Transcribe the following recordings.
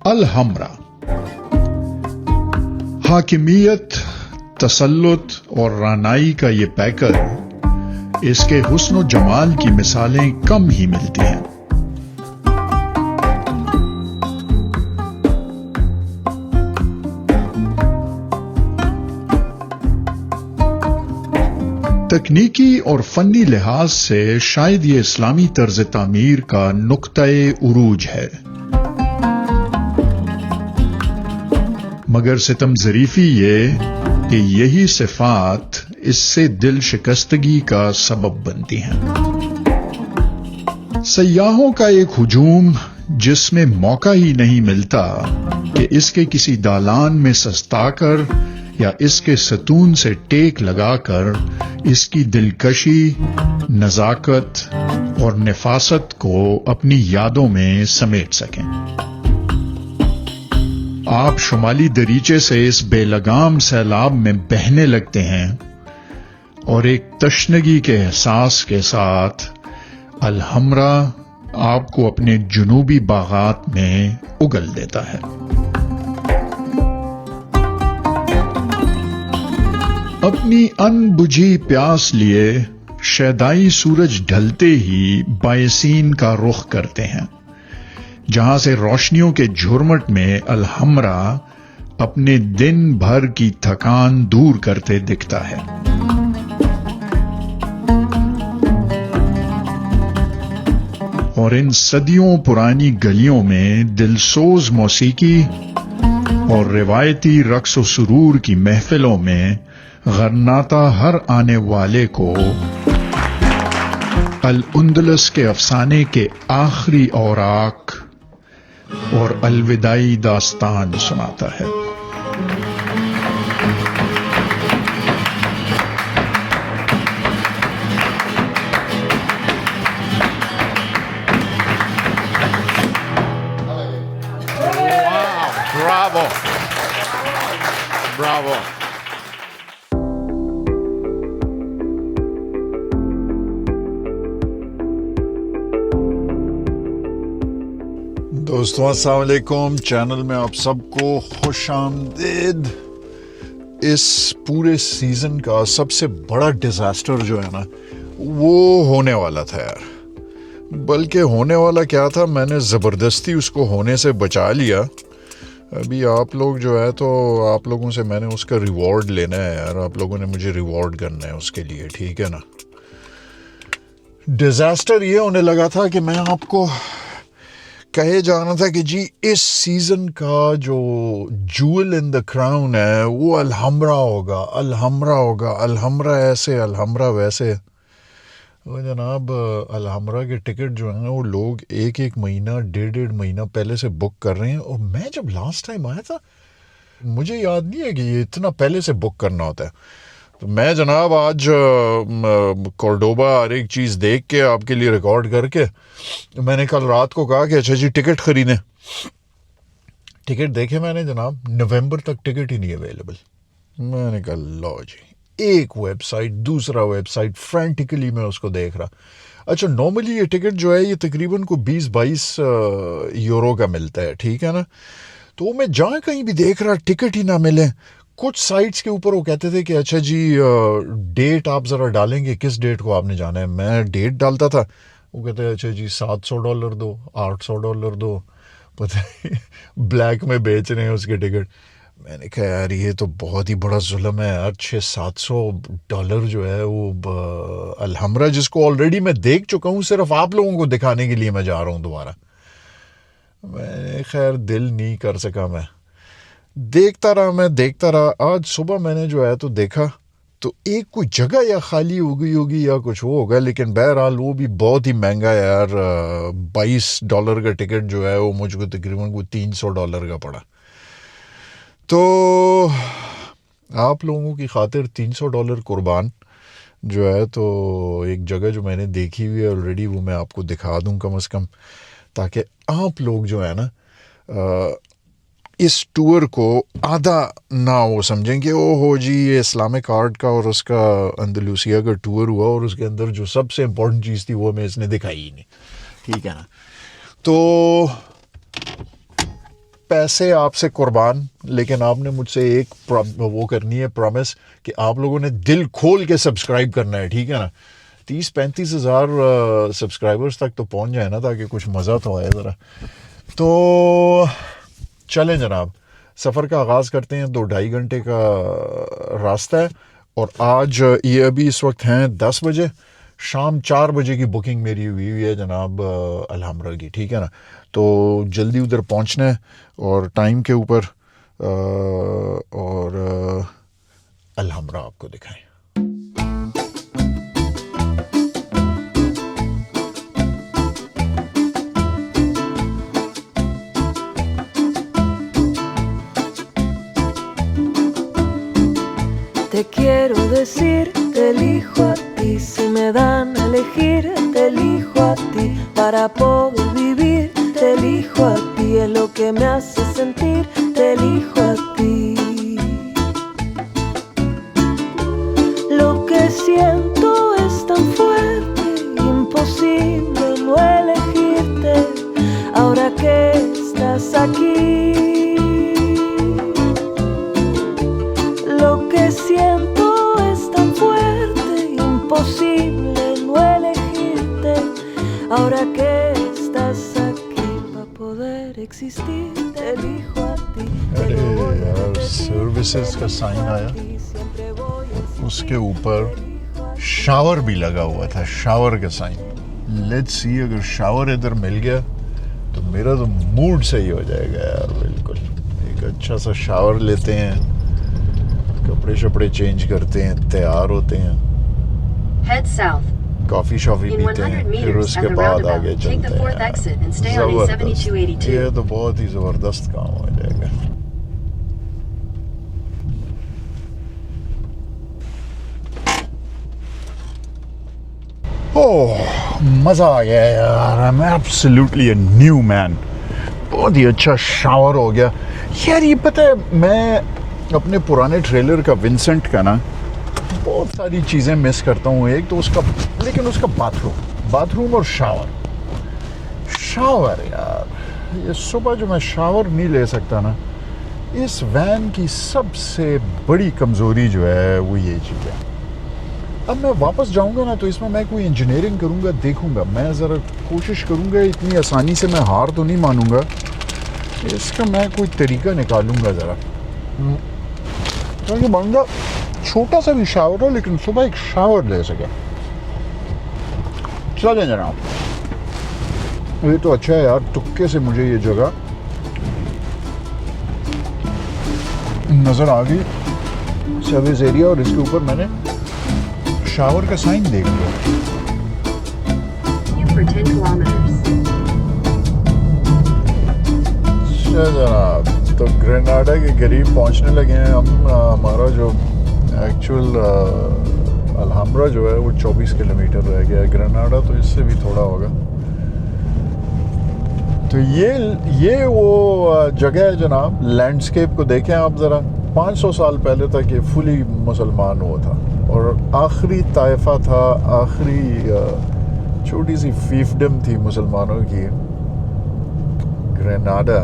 अल-हमरा। हाकिमियत, तसल्लुत और रानाई का ये पैकर, इसके हुस्न जमाल की मिसालें कम ही मिलती हैं। तकनीकी और फनी लिहाज से शायद ये इस्लामी तर्ज तामीर का नुक्ता-ए उरूज है, मगर सितम ज़रीफ़ी ये कि यही सिफात इससे दिल शिकस्तगी का सबब बनती हैं। सयाहों का एक हुजूम जिसमें मौका ही नहीं मिलता कि इसके किसी दालान में सस्ताकर या इसके सतून से टेक लगाकर इसकी दिलकशी, नजाकत और निफासत को अपनी यादों में समेट सकें। आप शुमाली दरीचे से इस बेलगाम सैलाब में बहने लगते हैं और एक तशनगी के एहसास के साथ अल-हमरा आपको अपने जुनूबी बागात में उगल देता है। अपनी अनबुझी प्यास लिए शैदाई सूरज ढलते ही बायसीन का रुख करते हैं, जहां से रोशनियों के झुरमट में अल-हमरा अपने दिन भर की थकान दूर करते दिखता है। और इन सदियों पुरानी गलियों में दिलसोज मौसीकी और रिवायती रक्स व सुरूर की महफिलों में गरनाता हर आने वाले को अल-उंदलस के अफसाने के आखिरी औराक और अलविदाई दास्तान सुनाता है। Bravo! Bravo! दोस्तों अस्सलाम वालेकुम, चैनल में आप सबको खुशामदीद। इस पूरे सीजन का सबसे बड़ा डिजास्टर जो है ना, वो होने वाला था यार। बल्कि होने वाला क्या था, मैंने ज़बरदस्ती उसको होने से बचा लिया। अभी आप लोग जो है, तो आप लोगों से मैंने उसका रिवॉर्ड लेना है यार। आप लोगों ने मुझे रिवॉर्ड करना है उसके लिए, ठीक है ना। डिजास्टर ये होने लगा था कि मैं आपको कहे जा रहा था कि जी इस सीजन का जो जूल इन द क्राउन है वो अल-हमरा होगा, अल-हमरा होगा, अल-हमरा ऐसे, अल-हमरा वैसे। वो जनाब अल-हमरा के टिकट जो है वो लोग एक एक महीना, डेढ़ महीना पहले से बुक कर रहे हैं। और मैं जब लास्ट टाइम आया था, मुझे याद नहीं है कि ये इतना पहले से बुक करना होता है। तो मैं जनाब आज कॉर्डोबा हर एक चीज़ देख के आपके लिए रिकॉर्ड करके मैंने कल रात को कहा कि अच्छा जी टिकट खरीदें। टिकट देखे मैंने जनाब, नवंबर तक टिकट ही नहीं अवेलेबल। मैंने कहा लो जी, एक वेबसाइट दूसरा वेबसाइट, फ्रेंटिकली मैं उसको देख रहा। अच्छा, नॉर्मली ये टिकट जो है ये तकरीबन को 20-22 यूरो का मिलता है, ठीक है ना। तो मैं जहाँ कहीं भी देख रहा टिकट ही ना मिले। कुछ साइट्स के ऊपर वो कहते थे कि अच्छा जी डेट आप ज़रा डालेंगे, किस डेट को आपने जाना है। मैं डेट डालता था, वो कहते हैं अच्छा जी $700 दो, $800 दो, पता है ब्लैक में बेच रहे हैं उसके टिकट। मैंने कहा यार ये तो बहुत ही बड़ा जुल्म है यार। $600-700 जो है वो अल-हमरा, जिसको ऑलरेडी मैं देख चुका हूँ, सिर्फ आप लोगों को दिखाने के लिए मैं जा रहा हूँ दोबारा। मैंने खैर दिल नहीं कर सका, मैं देखता रहा। आज सुबह मैंने जो है तो देखा तो एक कोई जगह या खाली हो गई होगी या कुछ वो होगा, लेकिन बहरहाल वो भी बहुत ही महंगा है यार। $22 का टिकट जो है वो मुझको तकरीबन कोई $300 का पड़ा। तो आप लोगों की खातिर $300 कुर्बान जो है, तो एक जगह जो मैंने देखी हुई है ऑलरेडी, वो मैं आपको दिखा दूं कम से कम, ताकि आप लोग जो है ना इस टूर को आधा ना वो समझें कि ओ हो जी ये इस्लामिक आर्ट का और उसका अंदलूसिया का टूर हुआ और उसके अंदर जो सबसे इम्पोर्टेंट चीज़ थी वो हमें इसने दिखाई ही नहीं, ठीक है ना। तो पैसे आपसे कुर्बान, लेकिन आपने मुझसे एक वो करनी है प्रॉमिस कि आप लोगों ने दिल खोल के सब्सक्राइब करना है, ठीक है ना? 30-35 हज़ार सब्सक्राइबर्स तक तो पहुंच जाए ना, ताकि कुछ मज़ा तो आए ज़रा। तो चलें जनाब, सफ़र का आगाज़ करते हैं। 2-2.5 घंटे का रास्ता है और आज ये अभी इस वक्त हैं 10 बजे, शाम 4 बजे की बुकिंग मेरी हुई हुई है जनाब अलहम्रा की, ठीक है ना? तो जल्दी उधर पहुंचना है और टाइम के ऊपर और अलहम्रा आपको दिखाएं। Te quiero decir, te elijo a ti, si me dan a elegir, te elijo a ti, para poder vivir, te elijo a ti, es lo que me hace sentir, te elijo a ti. Lo que siento es tan fuerte, imposible no elegirte, ahora que estás aquí. Lo que siento es tan fuerte, imposible no elegirte, ahora que estás aquí, para poder existir, te elijo a ti. अरे यार, services का sign आया, उसके ऊपर shower भी लगा हुआ था, शावर का साइन। लेट्स सी, अगर शावर इधर मिल गया तो मेरा तो मूड सही हो जाएगा यार, बिल्कुल। एक अच्छा सा शावर लेते हैं, कपड़े शपड़े चेंज करते हैं, तैयार होते हैं, कॉफ़ी शॉफ़ी पीते हैं, फिर उसके बाद आगे चलते हैं। ज़बरदस्त, ये तो बहुत ही ज़बरदस्त काम हो जाएगा। ओह, मज़ा आ गया यार, I am absolutely a new man. बहुत ही अच्छा शावर हो गया यार। ये पता है, मैं अपने पुराने ट्रेलर का विंसेंट का ना बहुत सारी चीज़ें मिस करता हूँ। एक तो उसका, लेकिन उसका बाथरूम और शावर यार, ये सुबह जो मैं शावर नहीं ले सकता ना, इस वैन की सबसे बड़ी कमज़ोरी जो है वो ये चीज़ है। अब मैं वापस जाऊंगा ना, तो इसमें मैं कोई इंजीनियरिंग करूंगा, देखूंगा, मैं ज़रा कोशिश करूंगा, इतनी आसानी से मैं हार तो नहीं मानूंगा, इसका मैं कोई तरीका निकालूंगा ज़रा। क्योंकि बंदा छोटा सा भी शावर हो, लेकिन सुबह एक शावर ले सके। चलें जनाब, ये तो अच्छा है यार, तुक्के से मुझे ये जगह नज़र आ गई, सर्विस एरिया, और इसके ऊपर मैंने शावर का साइन देख लिया। अच्छा जनाब, तो ग्रेनाडा के करीब पहुंचने लगे हैं हम। हमारा जो एक्चुअल अलहम्रा जो है वो 24 किलोमीटर रह गया है, ग्रेनाडा तो इससे भी थोड़ा होगा। तो ये वो जगह है जनाब। लैंडस्केप को देखें आप ज़रा, 500 साल पहले तक ये फुली मुसलमान हुआ था, और आखिरी ताइफा था, आखिरी छोटी सी फीफडम थी मुसलमानों की, ग्रेनाडा,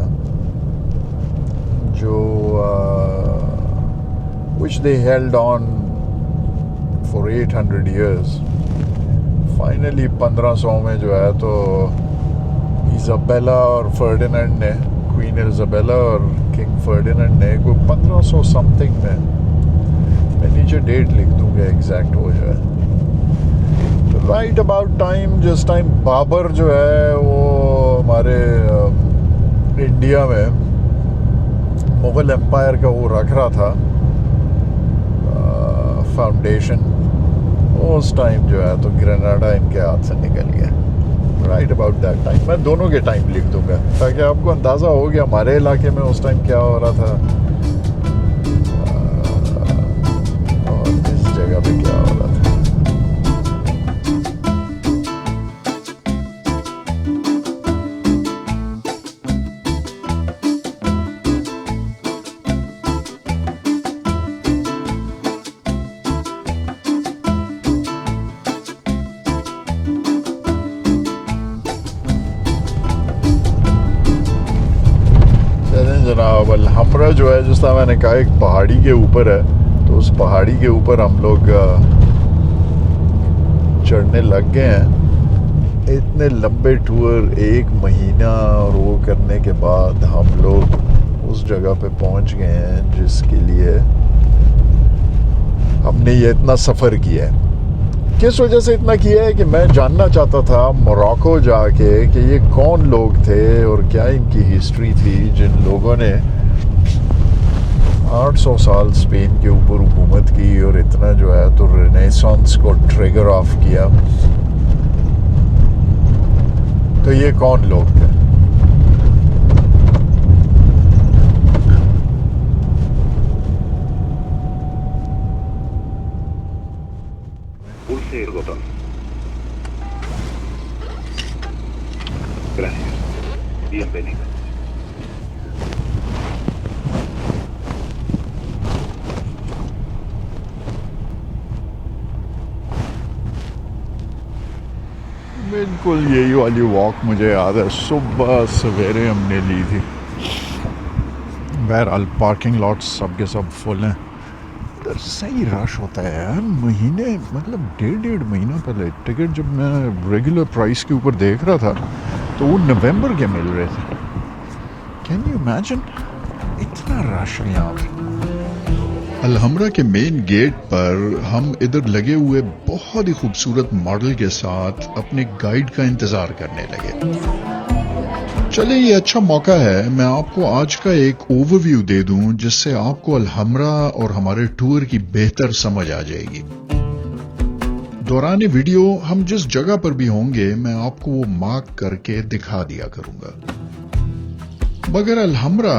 जो which they held on for 800 years. Finally 1500 में जो है तो इज़ाबेला और फर्डिनेंड ने, क्वीन इज़ाबेला और किंग फर्डिनेंड ने, कोई 1500 समथिंग में, मैं नीचे डेट लिख दूंगा एग्जैक्ट वो जो है, तो राइट अबाउट टाइम, जिस टाइम बाबर जो है वो हमारे इंडिया में मुग़ल एम्पायर का वो रख रहा था फाउंडेशन, उस टाइम जो है तो ग्रेनाडा इनके हाथ से निकल गया। राइट अबाउट दैट टाइम, मैं दोनों के टाइम लिख दूंगा ताकि आपको अंदाज़ा हो गया हमारे इलाके में उस टाइम क्या हो रहा था और इस जगह पे क्या हो रहा था। जनाब, अल्हम्रा जो है, जिस तरह मैंने कहा, एक पहाड़ी के ऊपर है, तो उस पहाड़ी के ऊपर हम लोग चढ़ने लग गए हैं। इतने लंबे टूर, 1 महीना और वो करने के बाद हम लोग उस जगह पे पहुंच गए हैं जिसके लिए हमने ये इतना सफ़र किया है। किस वजह से इतना किया है कि मैं जानना चाहता था मोरक्को जाके कि ये कौन लोग थे और क्या इनकी हिस्ट्री थी, जिन लोगों ने 800 साल स्पेन के ऊपर हुकूमत की और इतना जो है तो रेनेसांस को ट्रिगर ऑफ किया। तो ये कौन लोग थे? Pulse el botón. Gracias. Bienvenido. बिल्कुल यही वाली वॉक मुझे याद है, सुबह सवेरे हमने ली थी। बहरहाल पार्किंग लॉट्स सब के सब फुल हैं। इधर सही रश होता है यार। महीने मतलब 1.5 महीना पहले टिकट जब मैं रेगुलर प्राइस के ऊपर देख रहा था तो वो नवंबर के मिल रहे थे। कैन यू इमेजिन इतना रश है यहाँ पे। अल्हम्रा के मेन गेट पर हम इधर लगे हुए बहुत ही खूबसूरत मॉडल के साथ अपने गाइड का इंतजार करने लगे। चले, ये अच्छा मौका है मैं आपको आज का एक ओवरव्यू दे दूं जिससे आपको अल्हम्रा और हमारे टूर की बेहतर समझ आ जाएगी। दौरान वीडियो हम जिस जगह पर भी होंगे मैं आपको वो मार्क करके दिखा दिया करूंगा। मगर अल्हम्रा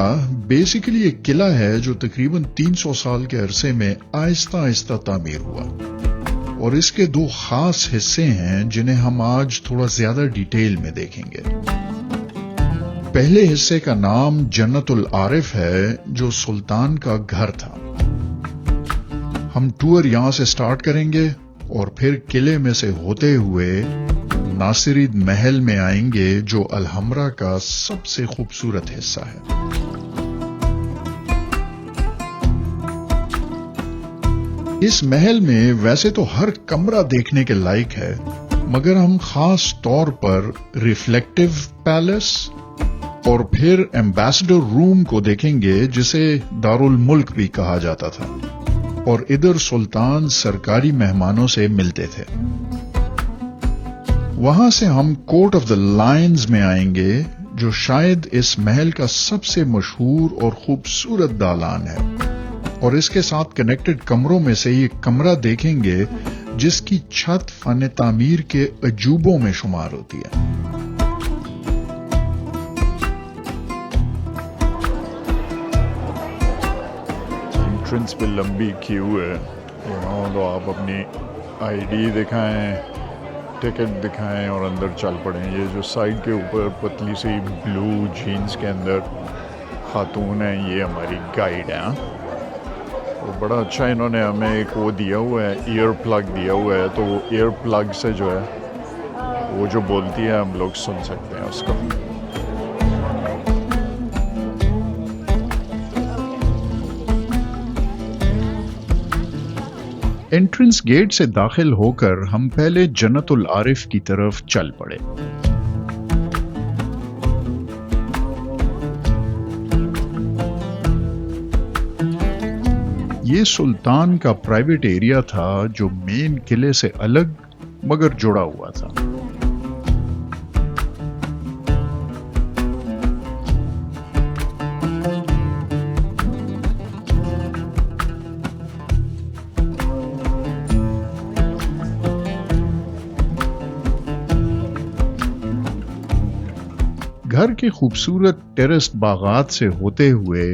बेसिकली एक किला है जो तकरीबन 300 साल के अरसे में आहिस्ता आहिस्ता तामीर हुआ और इसके 2 खास हिस्से हैं जिन्हें हम आज थोड़ा ज्यादा डिटेल में देखेंगे। पहले हिस्से का नाम जन्नतुल आरिफ है जो सुल्तान का घर था। हम टूर यहां से स्टार्ट करेंगे और फिर किले में से होते हुए नासिरीद महल में आएंगे जो अल्हम्रा का सबसे खूबसूरत हिस्सा है। इस महल में वैसे तो हर कमरा देखने के लायक है, मगर हम खास तौर पर रिफ्लेक्टिव पैलेस और फिर एम्बेसडर रूम को देखेंगे जिसे दारुल मुल्क भी कहा जाता था, और इधर सुल्तान सरकारी मेहमानों से मिलते थे। वहां से हम कोर्ट ऑफ द लायंस में आएंगे जो शायद इस महल का सबसे मशहूर और खूबसूरत दालान है, और इसके साथ कनेक्टेड कमरों में से ये कमरा देखेंगे जिसकी छत फन तामीर के अजूबों में शुमार होती है। एंट्रेंस पे लंबी क्यू है, तो आप अपनी आईडी दिखाएं, टिकट दिखाएं और अंदर चल पड़ें। ये जो साइड के ऊपर पतली सी ब्लू जीन्स के अंदर खातून है, ये हमारी गाइड है। तो बड़ा अच्छा इन्होंने हमें एक वो दिया हुआ है, ईयर प्लग दिया हुआ है, तो वो ईयर प्लग से जो है वो जो बोलती है हम लोग सुन सकते हैं उसको। एंट्रेंस गेट से दाखिल होकर हम पहले जन्नतुल आरिफ की तरफ चल पड़े। ये सुल्तान का प्राइवेट एरिया था जो मेन किले से अलग मगर जुड़ा हुआ था। घर के खूबसूरत टेरेस बागात से होते हुए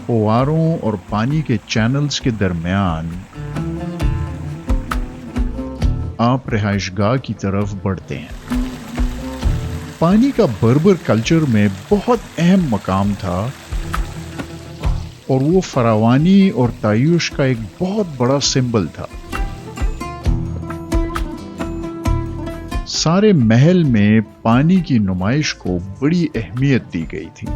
फुवारों और पानी के चैनल्स के दरमियान आप रिहाइशगाह की तरफ बढ़ते हैं। पानी का बर्बर कल्चर में बहुत अहम मकाम था और वो फरावानी और तायुश का एक बहुत बड़ा सिंबल था। सारे महल में पानी की नुमाइश को बड़ी अहमियत दी गई थी।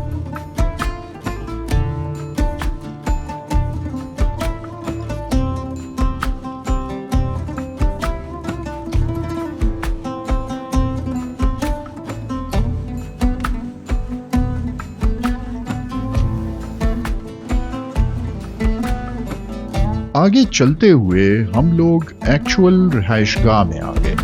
आगे चलते हुए हम लोग एक्चुअल रिहाइशगाह में आ गए।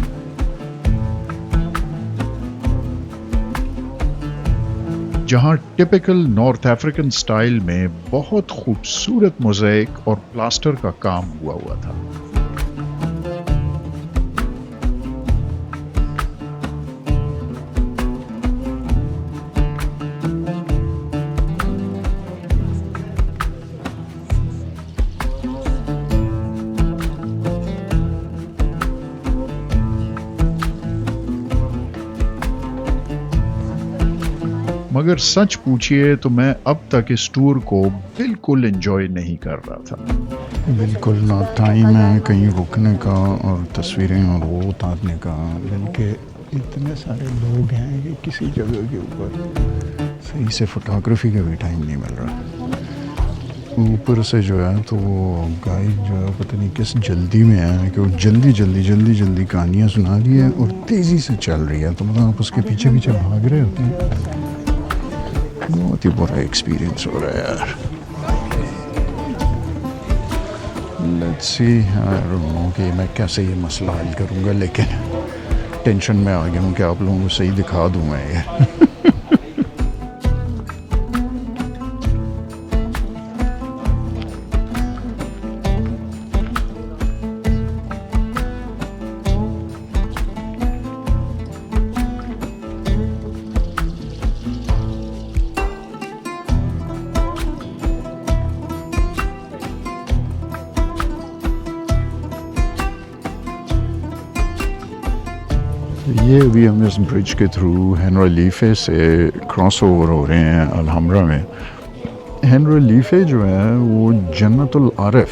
जहां टिपिकल नॉर्थ अफ्रीकन स्टाइल में बहुत खूबसूरत मोज़ेक और प्लास्टर का काम हुआ था। मगर सच पूछिए तो मैं अब तक इस टूर को बिल्कुल एंजॉय नहीं कर रहा था। बिल्कुल ना टाइम है कहीं रुकने का और तस्वीरें और वो उतारने का, बल्कि इतने सारे लोग हैं कि किसी जगह के ऊपर सही से फोटोग्राफी का भी टाइम नहीं मिल रहा। ऊपर से जो है तो वो गाइड जो है पता नहीं किस जल्दी में है कि वो जल्दी कहानियाँ सुना रही है और तेज़ी से चल रही है, तो मतलब आप उसके पीछे पीछे भाग रहे होते हैं। बहुत ही बुरा एक्सपीरियंस हो रहा है यार। Let's see, I don't know कि मैं कैसे ये मसला हल करूँगा, लेकिन टेंशन में आ गया हूँ कि आप लोगों को सही दिखा दूँ मैं ये। ये अभी हम इस ब्रिज के थ्रू हेनरेलिफे से क्रॉस ओवर हो रहे हैं अलहम्रा में। हेनरेलिफे जो है वो जन्नतुल आरिफ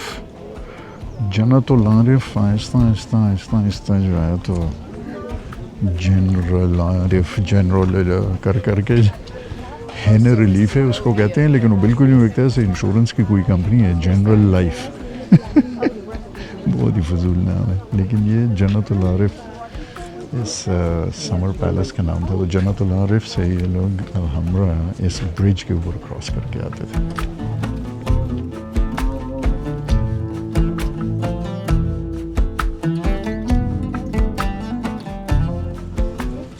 आहिस्ता आहिस्ता जो है तो जनरल कर करके हेनरेलिफे उसको कहते हैं, लेकिन वो बिल्कुल नहीं लगता है इंश्योरेंस की कोई कंपनी है, जनरल लाइफ। बहुत ही फजूल नाम है, लेकिन ये जन्नतुल आरिफ इस समर पैलेस का नाम था। तो जन्नतुल आरिफ से ये लोग अलहम्रा इस ब्रिज के ऊपर क्रॉस करके आते थे।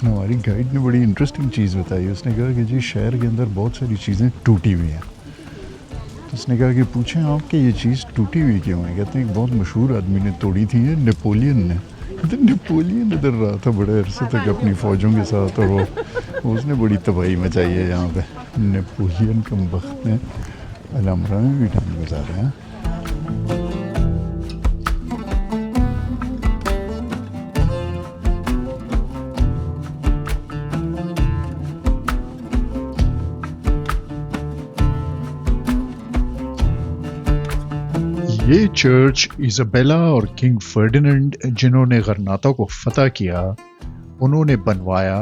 हमारी गाइड ने बड़ी इंटरेस्टिंग चीज़ बताई। उसने कहा कि जी शहर के अंदर बहुत सारी चीज़ें टूटी हुई हैं। तो उसने कहा कि पूछें आप कि ये चीज़ टूटी हुई क्यों है? कहते हैं एक बहुत मशहूर आदमी ने तोड़ी थी, ये नेपोलियन ने। नेपोलियन इधर रहा था बड़े अरसे तक अपनी फ़ौजों के साथ, और वो उसने बड़ी तबाही मचाई है यहाँ पे। नेपोलियन कमबख्त ने अलहम्रा में भी टाइम गुजारा है। ये चर्च इज़ाबेला और किंग फर्डिनेंड जिन्होंने गरनाता को फतह किया उन्होंने बनवाया,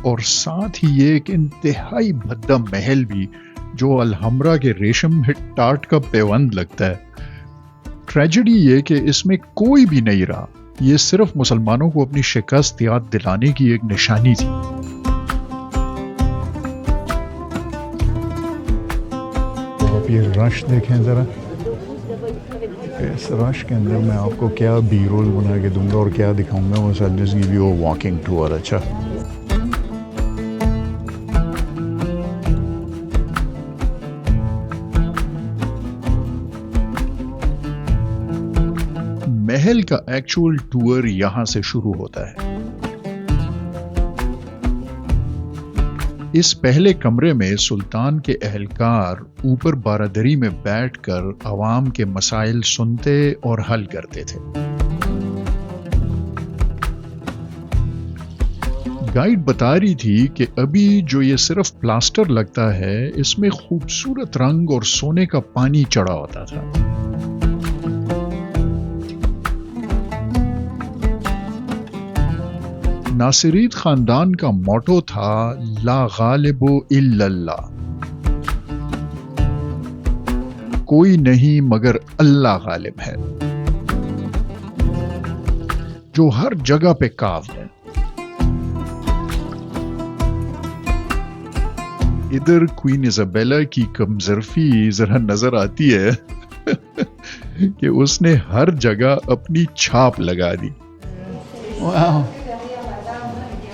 और साथ ही ये एक इंतहाई भद्दा महल भी जो अलहम्रा के रेशम टाट का पेवंद लगता है। ट्रेजेडी ये कि इसमें कोई भी नहीं रहा, ये सिर्फ मुसलमानों को अपनी शिकस्त याद दिलाने की एक निशानी थी। आप ये रश देखें ज़रा, इस रश के अंदर मैं आपको क्या बी रोल बना के दूंगा और क्या दिखाऊंगा, वो I'll just give you a walking tour। अच्छा, महल का एक्चुअल टूर यहां से शुरू होता है। इस पहले कमरे में सुल्तान के अहलकार ऊपर बारादरी में बैठकर अवाम के मसाइल सुनते और हल करते थे। गाइड बता रही थी कि अभी जो ये सिर्फ प्लास्टर लगता है, इसमें खूबसूरत रंग और सोने का पानी चढ़ा होता था। नासिरीद खानदान का मोटो था ला गालिबु इल्लल्लाह, कोई नहीं मगर अल्लाह गालिब है, जो हर जगह पे काव है। इधर क्वीन इजाबेला की कमजरफी जरा नजर आती है कि उसने हर जगह अपनी छाप लगा दी। Wow.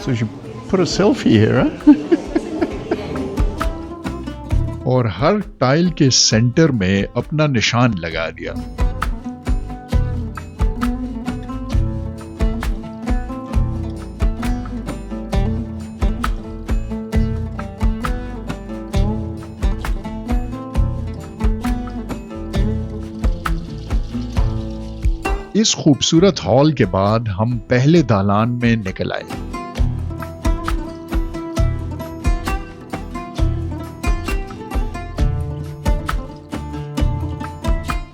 So she put a selfie here, huh? और हर टाइल के सेंटर में अपना निशान लगा दिया। इस खूबसूरत हॉल के बाद हम पहले दालान में निकल आए।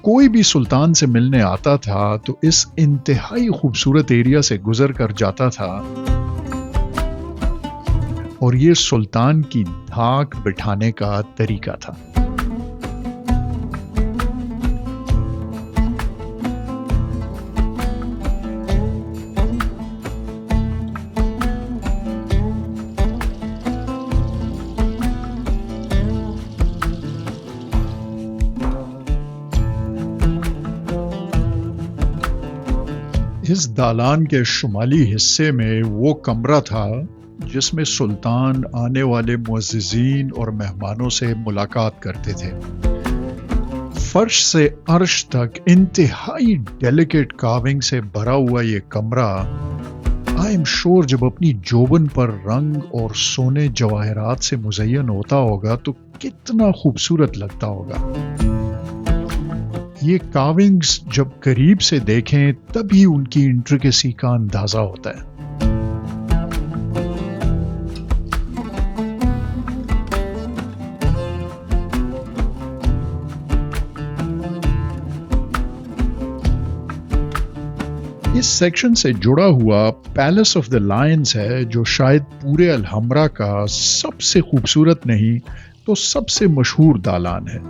कोई भी सुल्तान से मिलने आता था तो इस इंतहाई खूबसूरत एरिया से गुजर कर जाता था और ये सुल्तान की धाक बिठाने का तरीका था। इस दालान के शुमाली हिस्से में वो कमरा था जिसमें सुल्तान आने वाले मुअज्जिज़ीन और मेहमानों से मुलाकात करते थे। फर्श से अर्श तक इंतहाई डेलिकेट कार्विंग से भरा हुआ ये कमरा आई एम श्योर जब अपनी जोबन पर रंग और सोने जवाहरात से मुज़य्यन होता होगा तो कितना खूबसूरत लगता होगा। ये कार्विंग्स जब करीब से देखें तभी उनकी इंट्रिकेसी का अंदाजा होता है। इस सेक्शन से जुड़ा हुआ पैलेस ऑफ द लायंस है जो शायद पूरे अलहम्रा का सबसे खूबसूरत नहीं तो सबसे मशहूर दालान है।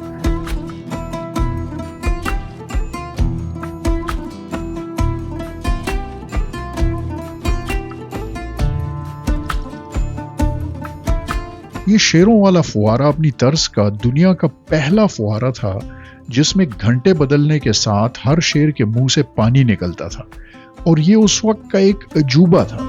ये शेरों वाला फुवारा अपनी तर्ज का दुनिया का पहला फुवारा था जिसमें घंटे बदलने के साथ हर शेर के मुंह से पानी निकलता था और ये उस वक्त का एक अजूबा था।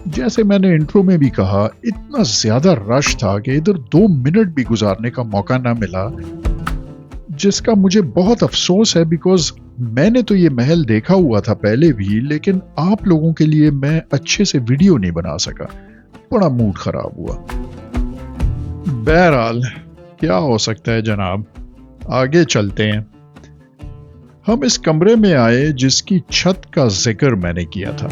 जैसे मैंने इंट्रो में भी कहा, इतना ज्यादा रश था कि इधर 2 मिनट भी गुजारने का मौका ना मिला, जिसका मुझे बहुत अफसोस है बिकॉज मैंने तो ये महल देखा हुआ था पहले भी, लेकिन आप लोगों के लिए मैं अच्छे से वीडियो नहीं बना सका। बड़ा मूड खराब हुआ। बहरहाल क्या हो सकता है जनाब, आगे चलते हैं। हम इस कमरे में आए जिसकी छत का जिक्र मैंने किया था।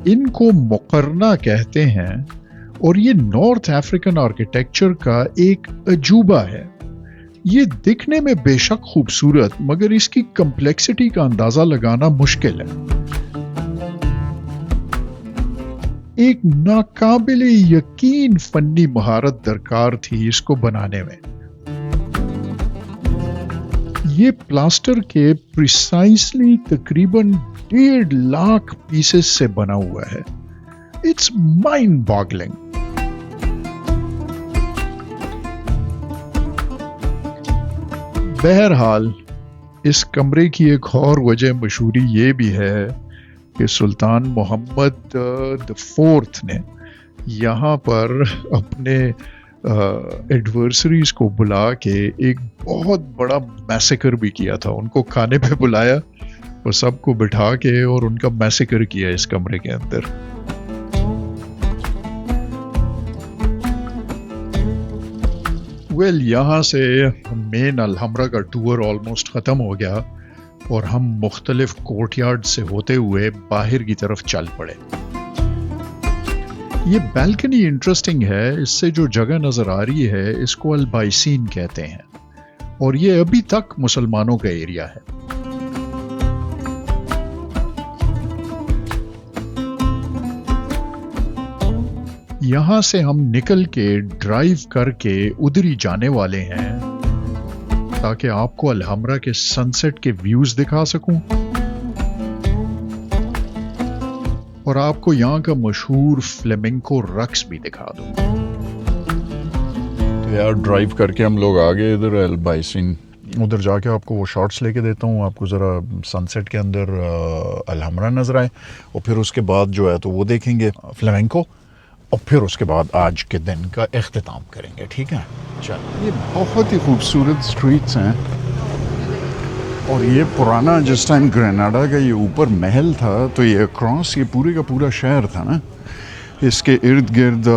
इनको मुकरना कहते हैं और ये नॉर्थ अफ्रीकन आर्किटेक्चर का एक अजूबा है। ये दिखने में बेशक खूबसूरत मगर इसकी कम्प्लेक्सिटी का अंदाजा लगाना मुश्किल है। एक नाकाबिले यकीन फन्नी महारत दरकार थी इसको बनाने में। ये प्लास्टर के प्रिसाइसली तकरीबन 1.5 लाख पीसेस से बना हुआ है। It's mind boggling. बहरहाल इस कमरे की एक और वजह मशहूरी ये भी है कि सुल्तान मोहम्मद द 4th ने यहाँ पर अपने एडवर्सरीज को बुला के एक बहुत बड़ा मैसेकर भी किया था। उनको खाने पे बुलाया और सबको बिठा के और उनका मैसेकर किया इस कमरे के अंदर। यहाँ से मेन अलहम्रा का टूर ऑलमोस्ट ख़त्म हो गया और हम मुख्तलिफ कोर्टयार्ड से होते हुए बाहर की तरफ चल पड़े। ये बैल्कनी इंटरेस्टिंग है। इससे जो जगह नजर आ रही है इसको अल-बाइसीन कहते हैं और ये अभी तक मुसलमानों का एरिया है। यहां से हम निकल के ड्राइव करके उधर ही जाने वाले हैं ताकि आपको अल-हमरा के सनसेट के व्यूज दिखा सकूं और आपको यहाँ का मशहूर फ्लेमिंको रक्स भी दिखा दूं। तो यार ड्राइव करके हम लोग आ गए इधर अल-बाइसीन। उधर जाके आपको वो शॉट्स लेके देता हूँ, आपको ज़रा सनसेट के अंदर अल-हमरा नज़र आए और फिर उसके बाद जो है तो वो देखेंगे फ्लेमिंको और फिर उसके बाद आज के दिन का इख्तिताम करेंगे। ठीक है, चल। ये बहुत ही खूबसूरत स्ट्रीट्स हैं और ये पुराना जिस टाइम ग्रेनाडा का ये ऊपर महल था तो ये अक्रॉस ये पूरे का पूरा शहर था ना, इसके इर्द गिर्द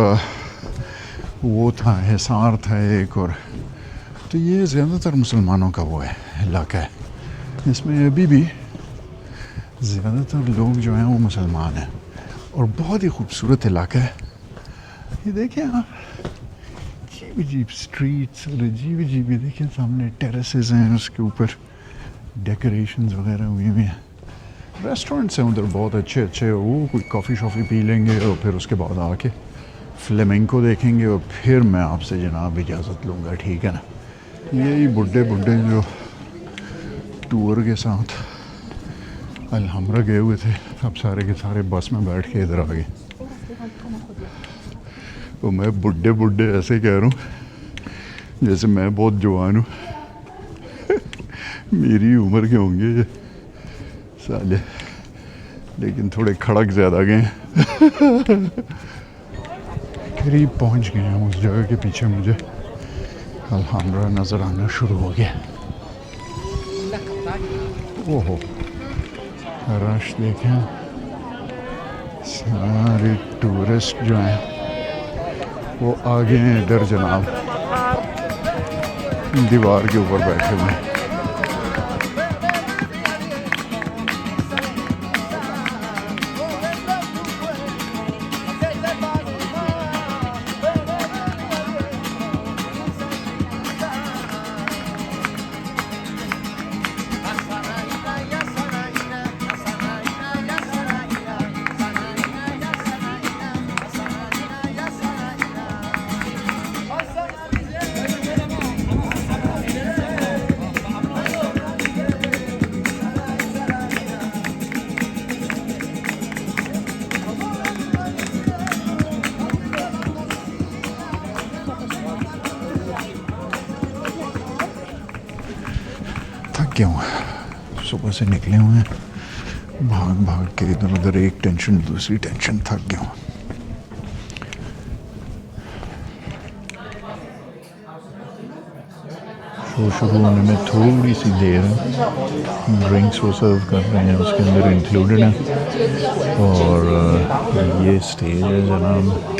वो था, हिसार था एक, और तो ये ज़्यादातर मुसलमानों का वो है इलाका है। इसमें अभी भी ज़्यादातर लोग जो हैं वो मुसलमान हैं और बहुत ही खूबसूरत इलाका है। ये देखें आप, अजीब अजीब स्ट्रीट्स और अजीब अजीब, ये देखें सामने टेरेसेस हैं, उसके ऊपर डेकोरेशंस वगैरह हुई हुई हैं। रेस्टोरेंट्स हैं उधर बहुत अच्छे अच्छे, वो कोई कॉफ़ी शॉफ़ी पी लेंगे और फिर उसके बाद आके फ्लेमिंको देखेंगे और फिर मैं आपसे जनाब इजाज़त लूँगा। ठीक है ना। यही बुड्ढे बुड्ढे जो टूर के साथ अल-हमरा गए हुए थे, अब सारे के सारे बस में बैठ के इधर आ गए। तो मैं बुड्ढे बुड्ढे ऐसे कह रहा हूँ जैसे मैं बहुत जवान हूँ। मेरी उम्र के होंगे ये साले, लेकिन थोड़े खड़क ज़्यादा गए। करीब पहुँच गए हैं उस जगह के पीछे, मुझे अल-हमरा नज़र आना शुरू हो गया। ओहो, रश देखें, सारे टूरिस्ट जो हैं वो आगे हैं इधर जनाब, दीवार के ऊपर बैठे हुए हैं। थक गया हूँ, सुबह से निकले हुए हैं, भाग भाग के इधर उधर, एक टेंशन दूसरी टेंशन, थक गया हूँ। शो शुरू होने में थोड़ी सी देर है, ड्रिंक्स वो सर्व कर रहे हैं उसके अंदर इंक्लूडेड है और ये स्टेज है जनाब।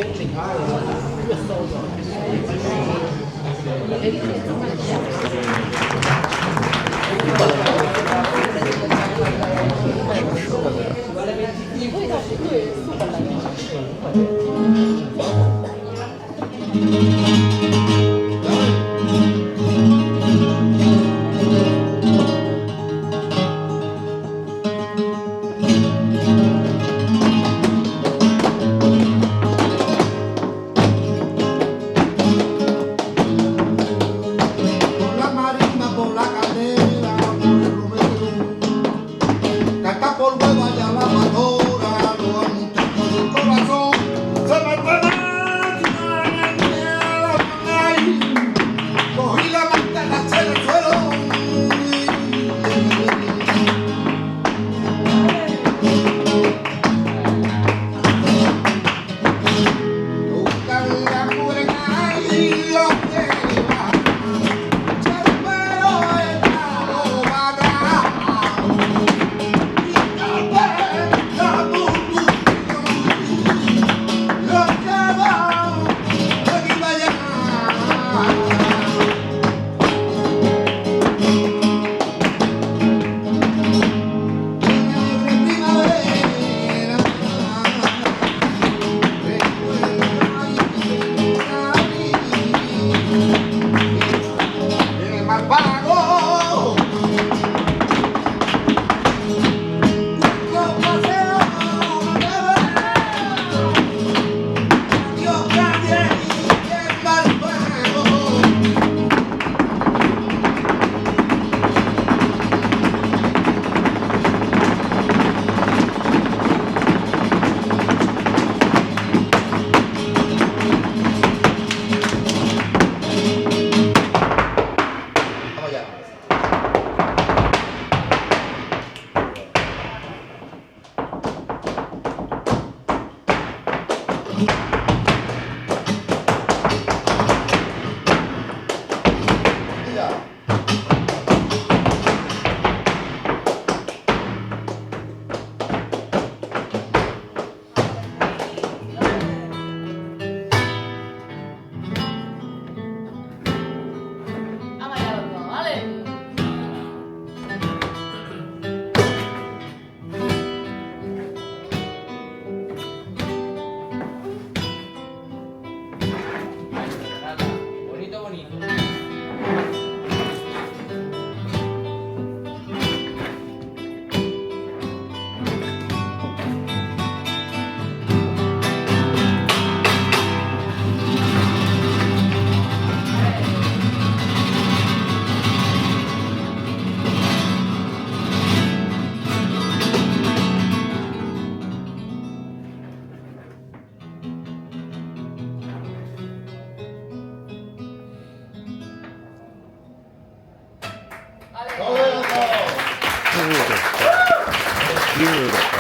Beautiful.